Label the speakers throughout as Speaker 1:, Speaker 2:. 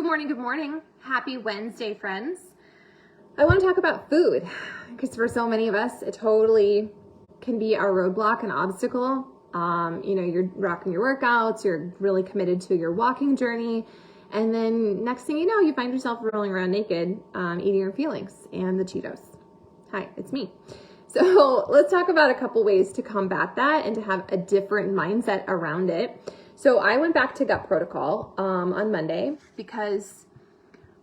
Speaker 1: Good morning, good morning. Happy Wednesday, friends. I want to talk about food because for so many of us, it totally can be our roadblock and obstacle. You're rocking your workouts, you're really committed to your walking journey, and then next thing you know, you find yourself rolling around naked, eating your feelings and the Cheetos. Hi, it's me. So let's talk about a couple ways to combat that and to have a different mindset around it. So I went back to Gut Protocol on Monday because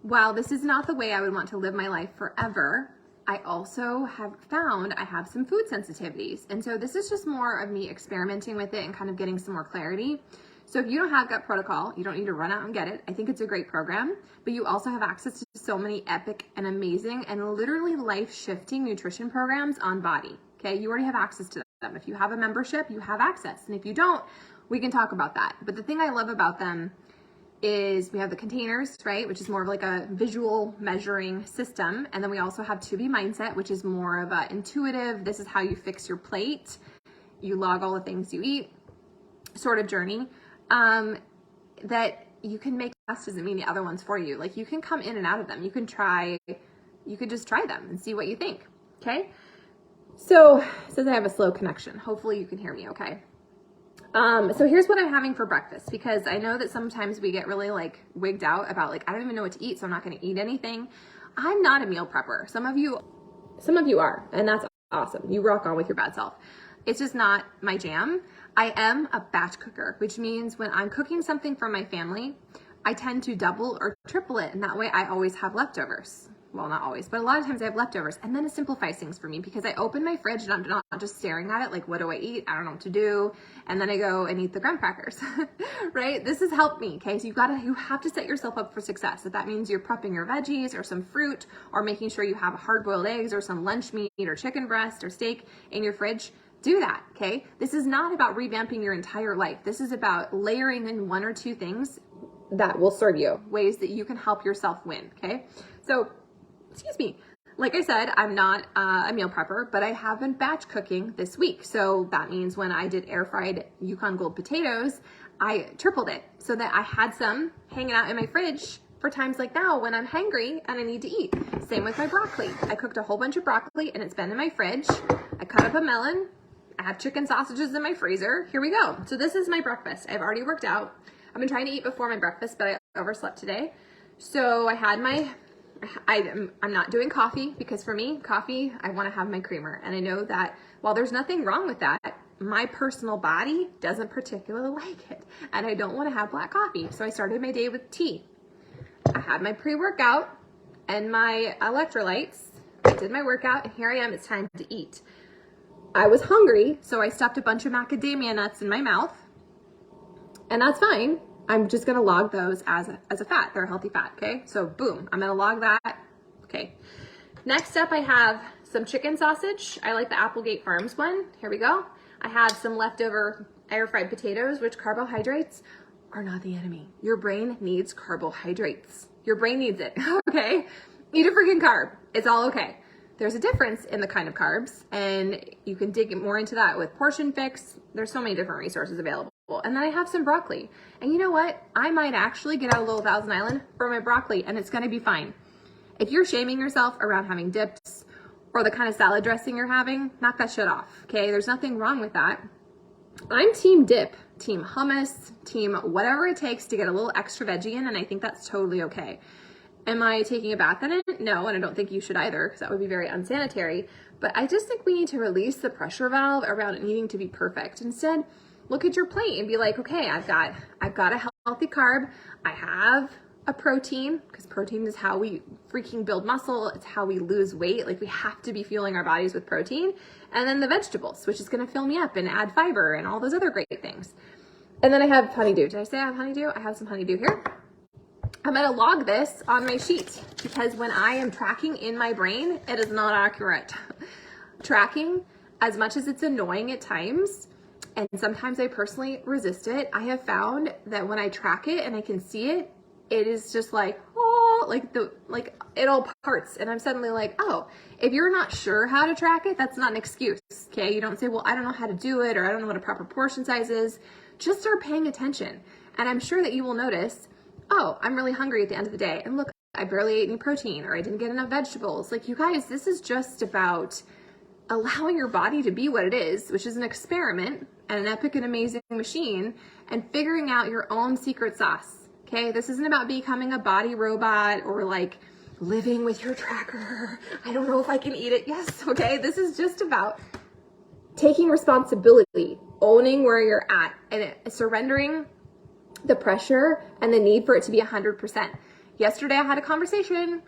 Speaker 1: while this is not the way I would want to live my life forever, I also have found I have some food sensitivities. And so this is just more of me experimenting with it and kind of getting some more clarity. So if you don't have Gut Protocol, you don't need to run out and get it. I think it's a great program, but you also have access to so many epic and amazing and literally life-shifting nutrition programs on Body. Okay, you already have access to them. If you have a membership, you have access. And if you don't, we can talk about that. But the thing I love about them is we have the containers, right? Which is more of like a visual measuring system. And then we also have To Be Mindset, which is more of a intuitive, this is how you fix your plate. You log all the things you eat sort of journey. That you can make us doesn't mean the other ones for you. Like you can come in and out of them. You could just try them and see what you think. Okay. So it says I have a slow connection. Hopefully you can hear me okay. So here's what I'm having for breakfast, because I know that sometimes we get really like wigged out about like, I don't even know what to eat, so I'm not going to eat anything. I'm not a meal prepper. Some of you are, and that's awesome. You rock on with your bad self. It's just not my jam. I am a batch cooker, which means when I'm cooking something for my family, I tend to double or triple it. And that way I always have leftovers. Well, not always, but a lot of times I have leftovers. And then it simplifies things for me because I open my fridge and I'm not just staring at it like, what do I eat? I don't know what to do. And then I go and eat the graham crackers, right? This has helped me, okay? So you have to set yourself up for success. If that means you're prepping your veggies or some fruit or making sure you have hard-boiled eggs or some lunch meat or chicken breast or steak in your fridge, do that, okay? This is not about revamping your entire life. This is about layering in one or two things that will serve you, ways that you can help yourself win, okay? So, excuse me, like I said, I'm not a meal prepper, but I have been batch cooking this week. So that means when I did air fried Yukon Gold potatoes, I tripled it so that I had some hanging out in my fridge for times like now when I'm hungry and I need to eat. Same with my broccoli. I cooked a whole bunch of broccoli and it's been in my fridge. I cut up a melon. I have chicken sausages in my freezer. Here we go. So this is my breakfast. I've already worked out. I've been trying to eat before my breakfast, but I overslept today. So I had I'm not doing coffee because for me, coffee, I want to have my creamer. And I know that while there's nothing wrong with that, my personal body doesn't particularly like it. And I don't want to have black coffee. So I started my day with tea. I had my pre-workout and my electrolytes. I did my workout and here I am. It's time to eat. I was hungry, so I stuffed a bunch of macadamia nuts in my mouth. And that's fine. I'm just gonna log those as a fat. They're a healthy fat, okay? So boom, I'm gonna log that. Okay. Next up, I have some chicken sausage. I like the Applegate Farms one. Here we go. I had some leftover air fried potatoes, which carbohydrates are not the enemy. Your brain needs carbohydrates. Your brain needs it, okay? Eat a freaking carb. It's all okay. There's a difference in the kind of carbs, and you can dig more into that with Portion Fix. There's so many different resources available. And then I have some broccoli. And you know what? I might actually get out a little Thousand Island for my broccoli, and it's gonna be fine. If you're shaming yourself around having dips or the kind of salad dressing you're having, knock that shit off, okay? There's nothing wrong with that. I'm team dip, team hummus, team whatever it takes to get a little extra veggie in, and I think that's totally okay. Am I taking a bath in it? No, and I don't think you should either, because that would be very unsanitary. But I just think we need to release the pressure valve around it needing to be perfect. Instead, look at your plate and be like, okay, I've got a healthy carb. I have a protein, because protein is how we freaking build muscle. It's how we lose weight. Like we have to be fueling our bodies with protein. And then the vegetables, which is going to fill me up and add fiber and all those other great things. And then I have honeydew. Did I say I have honeydew? I have some honeydew here. I'm going to log this on my sheet because when I am tracking in my brain, it is not accurate. Tracking, as much as it's annoying at times, and sometimes I personally resist it, I have found that when I track it and I can see it, it is just like, oh, like it all parts. And I'm suddenly like, oh, if you're not sure how to track it, that's not an excuse, okay? You don't say, well, I don't know how to do it, or I don't know what a proper portion size is. Just start paying attention. And I'm sure that you will notice, oh, I'm really hungry at the end of the day. And look, I barely ate any protein, or I didn't get enough vegetables. Like, you guys, this is just about allowing your body to be what it is, which is an experiment and an epic and amazing machine, and figuring out your own secret sauce. Okay, this isn't about becoming a body robot or like living with your tracker. I don't know if I can eat it. Yes, okay, this is just about taking responsibility, owning where you're at, and surrendering the pressure and the need for it to be 100%. Yesterday, I had a conversation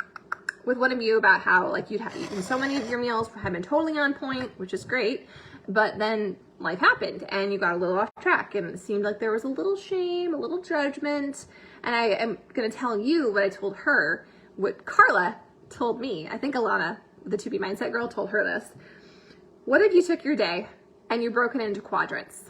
Speaker 1: with one of you about how like you'd have eaten so many of your meals had been totally on point, which is great, but then life happened and you got a little off track, and it seemed like there was a little shame, a little judgment. And I am going to tell you what I told her, what Carla told me. I think Alana, the 2B Mindset girl, told her this. What if you took your day and you broke it into quadrants?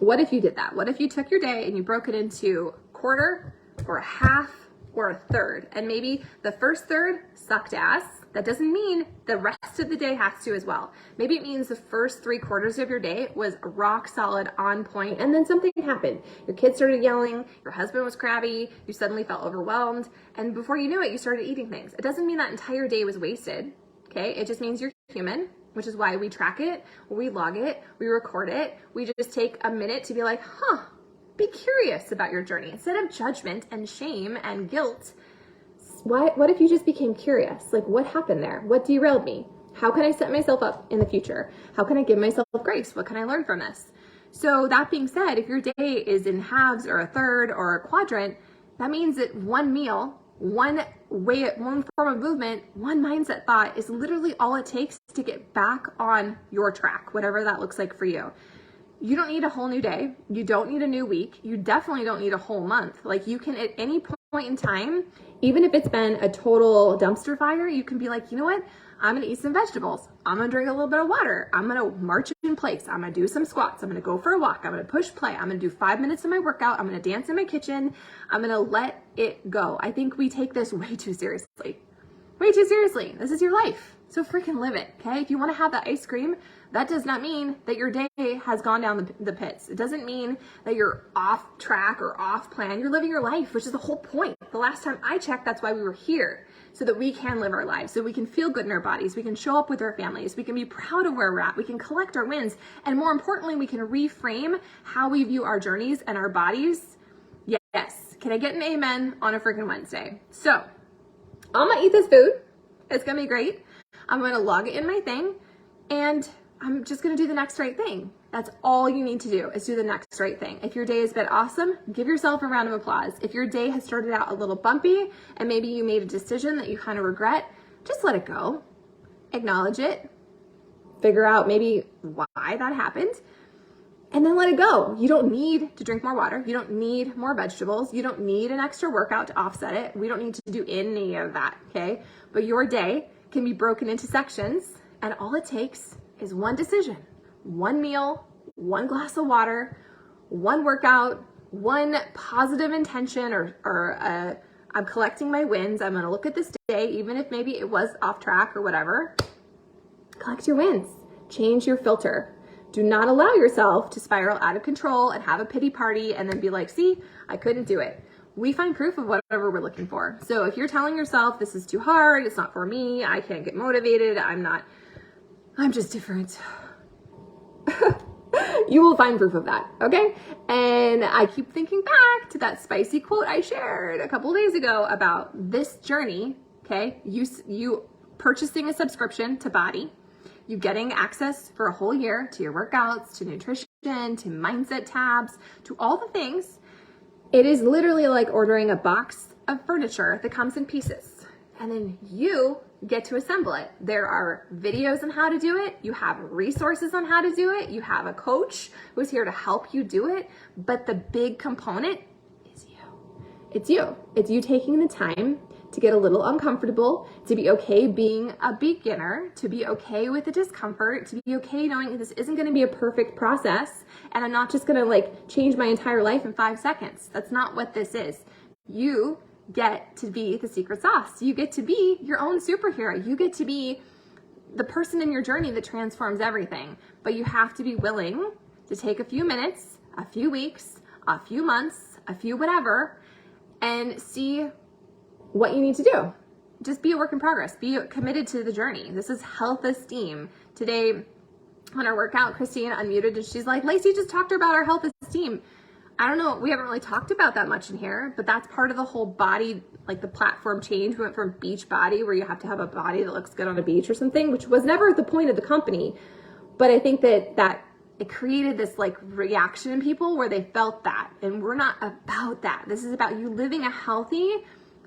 Speaker 1: What if you did that? What if you took your day and you broke it into quarter or a half or a third? And maybe the first third sucked ass. That doesn't mean the rest of the day has to as well. Maybe it means the first 3/4 of your day was rock solid, on point, and then something happened. Your kids started yelling, your husband was crabby, you suddenly felt overwhelmed, and before you knew it, you started eating things. It doesn't mean that entire day was wasted, okay? It just means you're human, which is why we track it, we log it, we record it. We just take a minute to be like, be curious about your journey instead of judgment and shame and guilt. What if you just became curious? Like, what happened there? What derailed me? How can I set myself up in the future? How can I give myself grace? What can I learn from this? So that being said, if your day is in halves or a third or a quadrant, that means that one meal, one form of movement, one mindset thought is literally all it takes to get back on your track, whatever that looks like for you. You don't need a whole new day. You don't need a new week. You definitely don't need a whole month. Like, you can, at any point in time, even if it's been a total dumpster fire, you can be like, you know what? I'm going to eat some vegetables. I'm going to drink a little bit of water. I'm going to march in place. I'm going to do some squats. I'm going to go for a walk. I'm going to push play. I'm going to do 5 minutes of my workout. I'm going to dance in my kitchen. I'm going to let it go. I think we take this way too seriously. Way too seriously. This is your life. So freaking live it, okay? If you want to have that ice cream, that does not mean that your day has gone down the pits. It doesn't mean that you're off track or off plan. You're living your life, which is the whole point. The last time I checked, that's why we were here, so that we can live our lives, so we can feel good in our bodies, we can show up with our families, we can be proud of where we're at, we can collect our wins, and more importantly, we can reframe how we view our journeys and our bodies. Yes. Can I get an amen on a freaking Wednesday? So, I'm gonna eat this food. It's gonna be great. I'm gonna log it in my thing, and I'm just gonna do the next right thing. That's all you need to do, is do the next right thing. If your day has been awesome, give yourself a round of applause. If your day has started out a little bumpy and maybe you made a decision that you kind of regret, just let it go. Acknowledge it. Figure out maybe why that happened, and then let it go. You don't need to drink more water. You don't need more vegetables. You don't need an extra workout to offset it. We don't need to do any of that, okay? But your day can be broken into sections, and all it takes is one decision, one meal, one glass of water, one workout, one positive intention, or I'm collecting my wins. I'm going to look at this day, even if maybe it was off track or whatever. Collect your wins. Change your filter. Do not allow yourself to spiral out of control and have a pity party and then be like, see, I couldn't do it. We find proof of whatever we're looking for. So if you're telling yourself this is too hard, it's not for me, I can't get motivated, I'm just different. You will find proof of that, okay? And I keep thinking back to that spicy quote I shared a couple days ago about this journey, okay? You purchasing a subscription to Body, you getting access for a whole year to your workouts, to nutrition, to mindset tabs, to all the things. It is literally like ordering a box of furniture that comes in pieces, and then you get to assemble it. There are videos on how to do it. You have resources on how to do it. You have a coach who's here to help you do it. But the big component is you. It's you. It's you taking the time to get a little uncomfortable, to be okay being a beginner, to be okay with the discomfort, to be okay knowing this isn't going to be a perfect process, and I'm not just going to like change my entire life in 5 seconds. That's not what this is. You get to be the secret sauce. You get to be your own superhero. You get to be the person in your journey that transforms everything. But you have to be willing to take a few minutes, a few weeks, a few months, a few whatever, and see what you need to do. Just be a work in progress. Be committed to the journey. This is health esteem. Today on our workout, Christine unmuted and she's like, Lacey just talked about our health esteem. I don't know, we haven't really talked about that much in here, but that's part of the whole body, like the platform change. We went from beach body, where you have to have a body that looks good on a beach or something, which was never the point of the company. But I think that it created this like reaction in people where they felt that, and we're not about that. This is about you living a healthy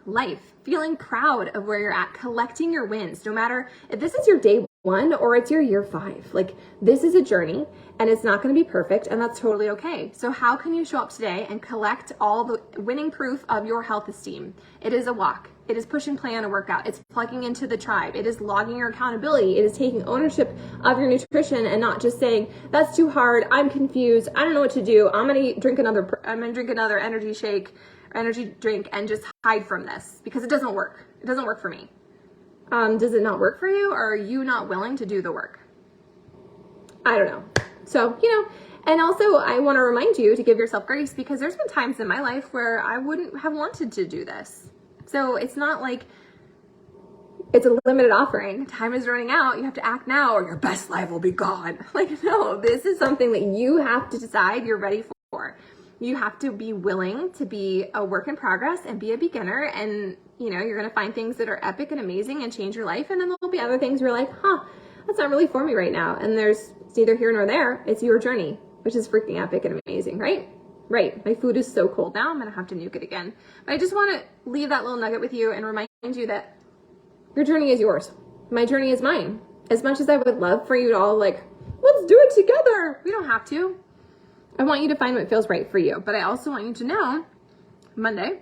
Speaker 1: life, feeling proud of where you're at, collecting your wins, no matter if this is your day 1 or it's your year 5. Like, this is a journey and it's not going to be perfect, and that's totally okay. So how can you show up today and collect all the winning proof of your health esteem? It is a walk. It is push and play on a workout. It's plugging into the tribe. It is logging your accountability. It is taking ownership of your nutrition and not just saying, that's too hard, I'm confused, I don't know what to do, I'm going to drink another energy shake, energy drink, and just hide from this, because it doesn't work. It doesn't work for me. Does it not work for you, or are you not willing to do the work? I don't know. So, and also I want to remind you to give yourself grace, because there's been times in my life where I wouldn't have wanted to do this. So it's not like it's a limited offering. Time is running out. You have to act now or your best life will be gone. Like, no, this is something that you have to decide you're ready for. You have to be willing to be a work in progress and be a beginner, and you're going to find things that are epic and amazing and change your life, and then there'll be other things where you're like, that's not really for me right now, and it's neither here nor there. It's your journey, which is freaking epic and amazing, right? My food is so cold now, I'm going to have to nuke it again. But I just want to leave that little nugget with you and remind you that your journey is yours. My journey is mine. As much as I would love for you to all let's do it together. We don't have to. I want you to find what feels right for you. But I also want you to know, Monday,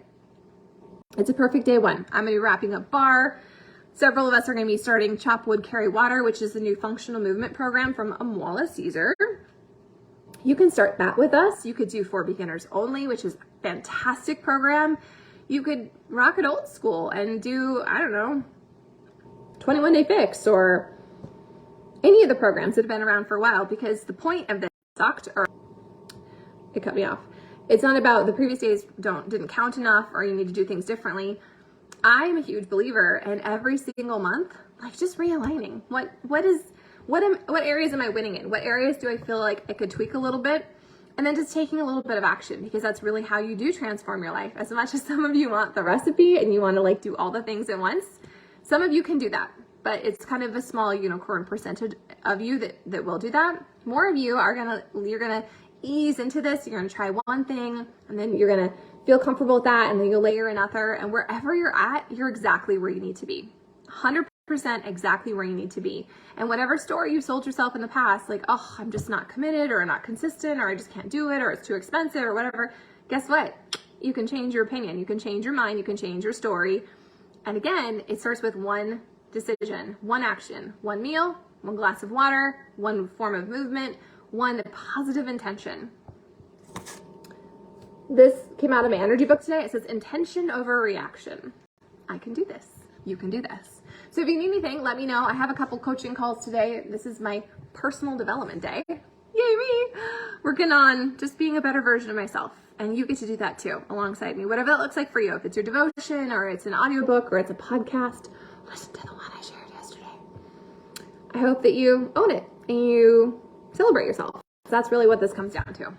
Speaker 1: it's a perfect day 1. I'm going to be wrapping up bar. Several of us are going to be starting Chop Wood, Carry Water, which is the new functional movement program from Amwala Caesar. You can start that with us. You could do For Beginners Only, which is a fantastic program. You could rock it old school and do, 21 Day Fix or any of the programs that have been around for a while, because the point of this it cut me off. It's not about the previous days didn't count enough or you need to do things differently. I'm a huge believer in every single month, just realigning. What areas am I winning in? What areas do I feel like I could tweak a little bit? And then just taking a little bit of action, because that's really how you do transform your life. As much as some of you want the recipe and you want to do all the things at once, some of you can do that, but it's kind of a small unicorn percentage of you that will do that. More of you you're gonna ease into this. You're gonna try one thing and then you're gonna feel comfortable with that, and then you'll layer another, and wherever you're at, you're exactly where you need to be. 100% exactly where you need to be. And whatever story you sold yourself in the past, I'm just not committed or not consistent or I just can't do it or it's too expensive or whatever, guess what? You can change your opinion. You can change your mind. You can change your story. And again, it starts with one decision, one action, one meal, one glass of water, one form of movement, one positive intention. This came out of my energy book today. It says intention over reaction. I can do this. You can do this. So if you need anything, let me know. I have a couple coaching calls today. This is my personal development day. Yay me! Working on just being a better version of myself. And you get to do that too, alongside me. Whatever that looks like for you. If it's your devotion or it's an audiobook or it's a podcast, listen to the one I shared yesterday. I hope that you own it and you celebrate yourself. That's really what this comes down to.